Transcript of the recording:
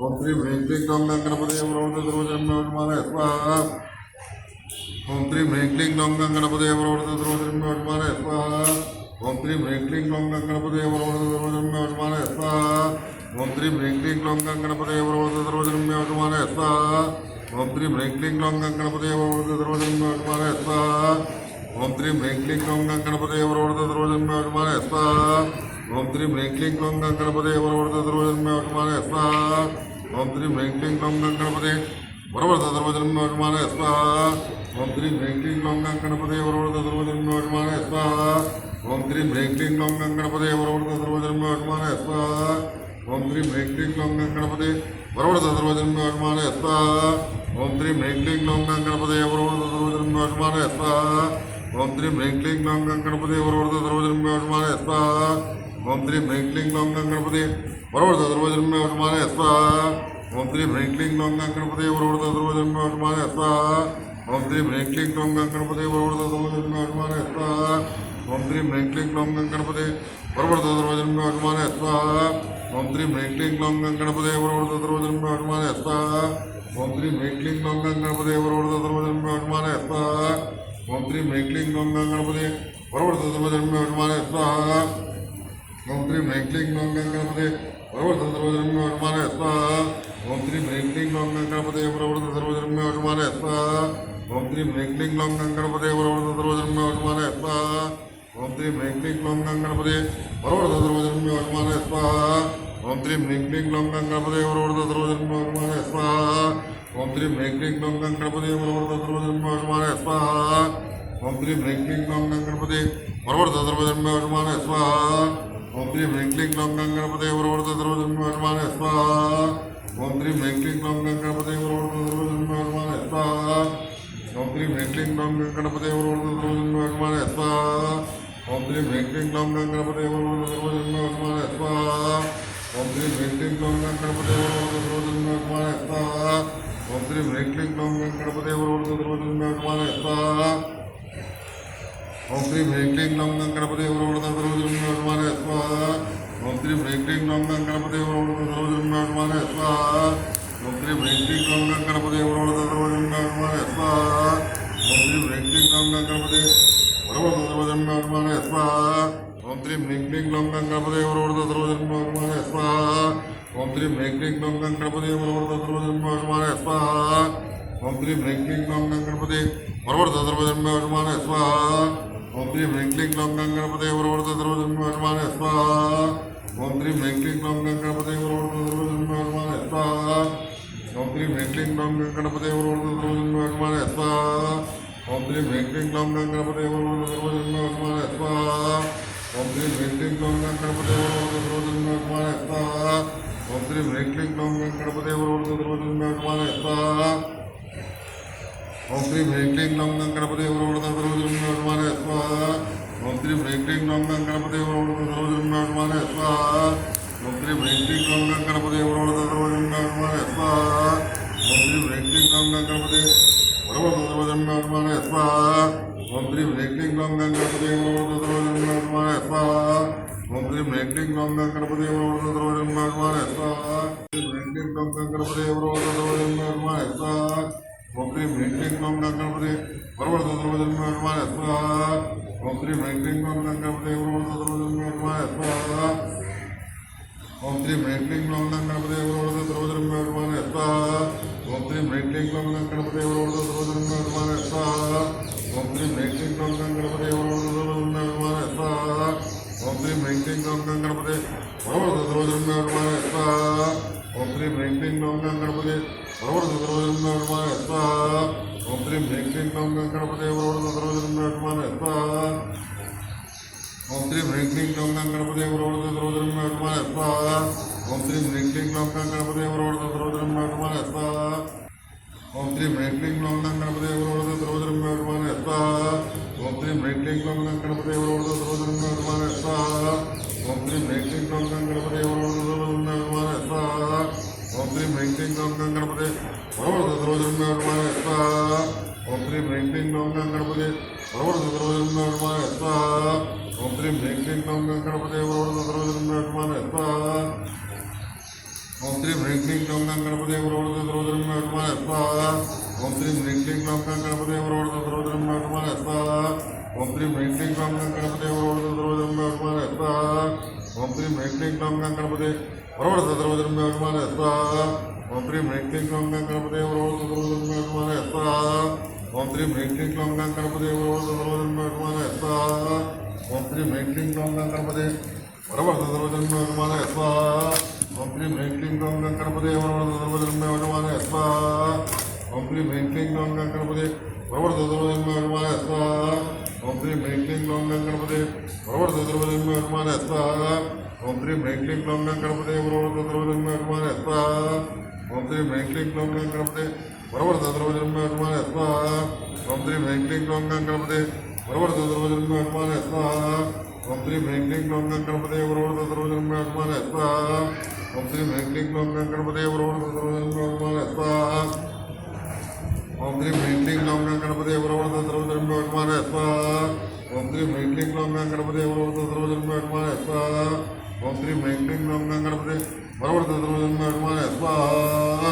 ओम श्री ह्रीं क्लीं ग्लौं गणपतये वरोधद्रोजन्मोऽनुमानः स्वाहा। ओम श्री ह्रीं क्लीं ग्लौं गणपतये वरोधद्रोजन्मोऽनुमानः स्वाहा। ओम श्री ह्रीं क्लीं ग्लौं गणपतये वरोधद्रोजन्मोऽनुमानः स्वाहा। ओम श्री ह्रीं क्लीं ग्लौं गणपतये वरोधद्रोजन्मोऽनुमानः स्वाहा। ओम श्री ह्रीं क्लीं ग्लौं गणपतये वरोधद्रोजन्मोऽनुमानः स्वाहा। ओम श्री ह्रीं क्लीं ग्लौं गणपतये वरोधद्रोजन्मोऽनुमानः स्वाहा। ओम श्री ह्रीं क्लीं ग्लौं गणपतये वरोधद्रोजन्मोऽनुमानः स्वाहा। ओम श्री ह्रीं क्लीं ग्लौं गणपतये वरोधद्रोजन्मोऽनुमानः स्वाहा। ओम श्री ह्रीं क्लीं ग्लौं गणपतये वरोधद्रोजन्मोऽनुमानः स्वाहा। ओम श्री ह्रीं क्लीं ग्लौं गणपतये वरोधद्रोजन्मोऽनुमानः स्वाहा। ओम श्री ह्रीं क्लीं ग्लौं गणपतये वरोधद्रोजन्मोऽनुमानः स्वाहा। ओम श्री ह्रीं क्लीं ग्लौं गणपतये वरोधद्रोजन्मोऽनुमानः स्वाहा। ओम श्री ह्रीं क्लीं ग्लौं गणपतये वरोधद्रोजन्मोऽनुमानः स्वाहा। ओम श्री ह्रीं क्लीं ग्लौं गणपतये वरोधद्रोजन्मोऽनुमानः स्वाहा। ओम श्री ह्रीं क्लीं ग्लौं गणपतये वरोधद्रोजन्मोऽनुमानः स्वाहा। ओम श्री ह्रीं क्लीं ग्लौं गणपतये वरोधद्रोजन्मोऽनुमानः स्वाहा। ओम श्री ह्रीं क्लीं ग्लौं गणपतये वरोधद्रोजन्मोऽनुमानः स्वाहा। ओम श्री ह्रीं क्लीं ग्लौं गणपतये वरोधद्रोजन्मोऽनुमानः स्वाहा। ओम श्री ह्रीं क्लीं ग्लौं गणपतये वरोधद्रोजन्मोऽनुमानः स्वाहा। ओम श्री ह्रीं क्लीं ग्लौं गणपतये वरोधद्रोजन्मोऽनुमानः स्वाहा। ओम श्री ह्रीं क्लीं ग्लौं गणपतये वरोधद्रोजन्मोऽनुमानः स्वाहा। ओम श्री ह्रीं क्लीं ग्लौं गणपतये वरोधद्रोजन्मोऽनुमानः स्वाहा। ओम श्री ह्रीं क्लीं ग्लौं गणपतये वरोधद्रोजन्मोऽनुमानः स्वाहा। ओम श्री ह्रीं क्लीं ग्लौं गणपतये वरोधद्रोजन्मोऽनुमानः स्वाहा। ओम श्री ह्रीं क्लीं ग्लौं गणपतये वरोधद्रोजन्मोऽनुमानः स्वाहा। ओम श्री ह्रीं क्लीं ग्लौं गणपतये वरोधद्रोजन्मोऽनुमानः स्वाहा। ओम श्री ह्रीं क्लीं ग्लौं गणपतये वरोधद्रोजन्मोऽनुमानः स्वाहा। ओम श्री ह्रीं क्लीं ग्लौं गणपतये वरोधद्रोजन्मोऽनुमानः स्वाहा। ओम श्री ह्रीं क्लीं ग्लौं गणपतये वरोधद्रोजन्मोऽनुमानः स्वाहा। ओम श्री ह्रीं क्लीं ग्लौं गणपतये वरोधद्रोजन्मोऽनुमानः स्वाहा। ओम श्री ह्रीं क्लीं ग्लौं गणपतये वरोधद्रोजन्मोऽनुमानः स्वाहा। ओम श्री ह्रीं क्लीं ग्लौं गणपतये वरोधद्रोजन्मोऽनुमानः स्वाहा। ओम श्री ह्रीं क्लीं ग्लौं गणपतये वरोधद्रोजन्मोऽनुमानः स्वाहा। ओम श्री ह्रीं क्लीं ग्लौं गणपतये वरोधद्रोजन्मोऽनुमानः स्वाहा। ओम श्री ह्रीं क्लीं ग्लौं गणपतये वरोधद्रोजन्मोऽनुमानः स्वाहा। ओम श्री ह्रीं क्लीं ग्लौं गणपतये वरोधद्रोजन्मोऽनुमानः स्वाहा। ओम श्री ह्रीं क्लीं ग्लौं गणपतये वरोधद्रोजन्मोऽनुमानः स्वाहा। ओम श्री ह्रीं क्लीं ग्लौं गणपतये वरोधद्रोजन्मोऽनुमानः स्वाहा। ओम श्री ह्रीं क्लीं ग्लौं गणपतये वरोधद्रोजन्मोऽनुमानः स्वाहा। ओम श्री ह्रीं क्लीं ग्लौं गणपतये वरोधद्रोजन्मोऽनुमानः स्वाहा। ओम श्री ह्रीं क्लीं ग्लौं गणपतये वरोधद्रोजन्मोऽनुमानः स्वाहा। ओम श्री ह्रीं क्लीं ग्लौं गणपतये वरोधद्रोजन्मोऽनुमानः स्वाहा। ओम श्री ह्रीं क्लीं ग्लौं गणपतये वरोधद्रोजन्मोऽनुमानः स्वाहा। ओम श्री ह्रीं क्लीं ग्लौं गणपतये वरोधद्रोजन्मोऽनुमानः स्वाहा। ओम श्री ह्रीं क्लीं ग्लौं गणपतये वरोधद्रोजन्मोऽनुमानः स्वाहा। ओम श्री ह्रीं क्लीं ग्लौं गणपतये वरोधद्रोजन्मोऽनुमानः स्वाहा। ओम श्री ह्रीं क्लीं ग्लौं गणपतये वरोधद्रोजन्मोऽनुमानः स्वाहा। ओम श्री ह्रीं क्लीं ग्लौं गणपतये वरोधद्रोजन्मोऽनुमानः स्वाहा। ओम श्री ह्रीं क्लीं ग्लौं गणपतये वरोधद्रोजन्मोऽनुमानः स्वाहा। ओम श्री ह्रीं क्लीं ग्लौं गणपतये वरोधद्रोजन्मोऽनुमानः स्वाहा। ओम श्री ह्रीं क्लीं ग्लौं गणपतये वरोधद्रोजन्मोऽनुमानः स्वाहा। ओम श्री ह्रीं क्लीं ग्लौं गणपतये वरोधद्रोजन्मोऽनुमानः स्वाहा। श्री ह्रीं क्लीं ग्लौं गणपतये वरोधद्रोजन्मोऽनुमानः स्वाहा। ओम श्री ह्रीं क्लीं ग्लौं गणपतये वरोधद्रोजन्मोऽनुमानः स्वाहा। ओम श्री ह्रीं क्लीं ग्लौं गणपतये वरोधद्रोजन्मोऽनुमानः स्वाहा। ओम श्री ह्रीं क्लीं ग्लौं गणपतये वरोधद्रोजन्मोऽनुमानः स्वाहा। ओम श्री ह्रीं क्लीं ग्लौं गणपतये वरोधद्रोजन्मोऽनुमानः स्वाहा। ओम श्री ह्रीं क्लीं ग्लौं गणपतये वरोधद्रोजन्मोऽनुमानः स्वाहा। ओम श्री ह्रीं क्लीं ग्लौं गणपतये वरोधद्रोजन्मोऽनुमानः स्वाहा। ओम श्री ह्रीं क्लीं ग्लौं गणपतये वरोधद्रोजन्मोऽनुमानः स्वाहा। ओम श्री ह्रीं क्लीं ग्लौं गणपतये वरोधद्रोजन्मोऽनुमानः स्वाहा। ओम श्री ह्रीं क्लीं ग्लौं गणपतये वरोधद्रोजन्मोऽनुमानः स्वाहा। ओम श्री ह्रीं क्लीं ग्लौं गणपतये वरोधद्रोजन्मोऽनुमानः स्वाहा। ओम श्री ह्रीं क्लीं ग्लौं गणपतये वरोधद्रोजन्मोऽनुमानः स्वाहा। ओम श्री ह्रीं क्लीं ग्लौं गणपतये वरोधद्रोजन्मोऽनुमानः स्वाहा। ओम श्री ह्रीं क्लीं ग्लौं गणपतये वरोधद्रोजन्मोऽनुमानः स्वाहा। ओम श्री ह्रीं क्लीं ग्लौं गणपतये वरोधद्रोजन्मोऽनुमानः स्वाहा। ओम श्री ह्रीं क्लीं ग्लौं गणपतये वरोधद्रोजन्मोऽनुमानः स्वाहा। ओम श्री ह्रीं क्लीं ग्लौं गणपतये वरोधद्रोजन्मोऽनुमानः स्वाहा। ಓಂ ಶ್ರೀಂ ಹ್ರೀಂ ಕ್ಲೀಂ ಕ್ಲೌಂ ಗಣಪತಿ ಪ್ರವರ್ತ ದ್ರೌಪದಿ ವಿಮಾನ ಸ್ವಾಹ ಓಂ ಶ್ರೀಂ ಹ್ರೀಂ ಕ್ಲೀಂ ಕ್ಲೌಂ ಗಣಪತಿ ಪ್ರವರ್ತ ದ್ರೌಪದಿ ವಿಮಾನ ಸ್ವಾಹ ಓಂ ಶ್ರೀಂ ಹ್ರೀಂ ಕ್ಲೀಂ ಕ್ಲೌಂ ಗಣಪತಿ ಪ್ರವರ್ತ ದ್ರೌಪದಿ ವಿಮಾನ ಸ್ವಾಹ ಓಂ ಶ್ರೀಂ ಹ್ರೀಂ ಕ್ಲೀಂ ಕ್ಲೌಂ ಗಣಪತಿ ಪ್ರವರ್ತ ದ್ರೌಪದಿ ವಿಮಾನ ಸ್ವಾಹ ಓಂ ಶ್ರೀಂ ಹ್ರೀಂ ಕ್ಲೀಂ ಕ್ಲೌಂ ಗಣಪತಿ ಪ್ರವರ್ತ ದ್ರೌಪದಿ ವಿಮಾನ ಸ್ವಾಹ ಓಂ ಶ್ರೀಂ ಹ್ರೀಂ ಕ್ಲೀಂ ಕ್ಲೌಂ ಗಣಪತಿ ಪ್ರವರ್ತ ದ್ರೌಪದಿ ವಿಮಾನ ಸ್ವಾಹ ಓಂ ಶ್ರೀಂ ಹ್ರೀಂ ಕ್ಲೀಂ ಕ್ಲೌಂ ಗಣಪತಿ ಪ್ರವರ್ತ ದ್ರೌಪದಿ ವಿಮಾನ ಸ್ವಾಹ ಓಂ ಶ್ರೀಂ ಹ್ರೀಂ ಕ್ಲೀಂ ಕ್ಲೌಂ ಗಣಪತಿ ಪ್ರವರ್ತ ದ್ರೌಪದಿ ವಿಮಾನ ಸ್ವಾಹ ಓಂ ಶ್ರೀಂ ಹ್ರೀಂ ಕ್ಲೀಂ ಕ್ಲೌಂ ಗಣಪತಿ ಪ್ರವರ್ತ ದ್ರೌಪದಿ ವಿಮಾನ ಸ್ವಾಹ ಓಂ ಶ್ರೀಂ ಹ್ರೀಂ ಕ್ಲೀಂ ಕ್ಲೌಂ ಗಣಪತಿ ಪ್ರವರ್ತ ದ್ರೌಪದಿ ವಿಮಾನ ಸ್ವಾಹ ಓಂ ಶ್ರೀಂ ಹ್ರೀಂ ಕ್ಲೀಂ ಕ್ಲೌಂ ಗಣಪತಿ ಪ್ರವರ್ತ ದ್ರೌಪದಿ ವಿಮಾನ ಸ್ವಾಹ ಓಂ ಶ್ರೀಂ ಹ್ರೀಂ ಕ್ಲೀಂ ಕ್ಲೌಂ ಗಣಪತಿ ಪ್ರವರ್ತ ದ್ರೌಪದಿ ವಿಮಾನ ಸ್ವಾಹ ಓಂ ಶ್ರೀಂ ಹ್ರೀಂ ಕ್ಲೀಂ ಕ್ಲೌಂ ಗಣಪತಿ ಪ್ರವರ್ತ ದ್ರೌಪದಿ ವಿಮಾನ ಸ್ವಾಹ ಓಂ ಶ್ರೀಂ ಹ್ರೀಂ ಕ್ಲೀಂ ಕ್ಲೌಂ ಗಣಪತಿ ಪ್ರವರ್ತ ದ್ರೌಪದಿ ವಿಮಾನ ಸ್ವಾಹ ಓಂ ಶ್ರೀಂ ಹ್ರೀಂ ಕ್ಲೀಂ ಕ್ಲೌಂ ಗಣಪತಿ ಪ್ರವರ್ತ ದ್ರೌಪದಿ ವಿಮಾನ ಸ್ವಾಹ ಓಂ ಶ್ರೀಂ ಹ್ರೀಂ ಕ್ಲೀಂ ಕ್ಲೌಂ ಗಣಪತಿ ಪ್ರವರ್ತ ದ್ರೌಪದಿ ವಿಮಾನ ಸ್ವಾಹ ಓಂ ಶ್ರೀಂ ಹ್ರೀಂ ಕ್ಲೀಂ ಕ್ಲೌಂ ಗಣಪತಿ ಪ್ರವರ್ತ ದ್ರೌಪದಿ ವಿಮಾನ ಸ್ವಾಹ ಓಂ ಶ್ರೀಂ ಹ್ರೀಂ ಕ್ಲೀಂ ಕ್ಲೌಂ ಗಣಪತಿ ಪ್ರವರ್ತ ದ್ರೌಪದಿ ವಿಮಾನ ಸ್ವಾಹ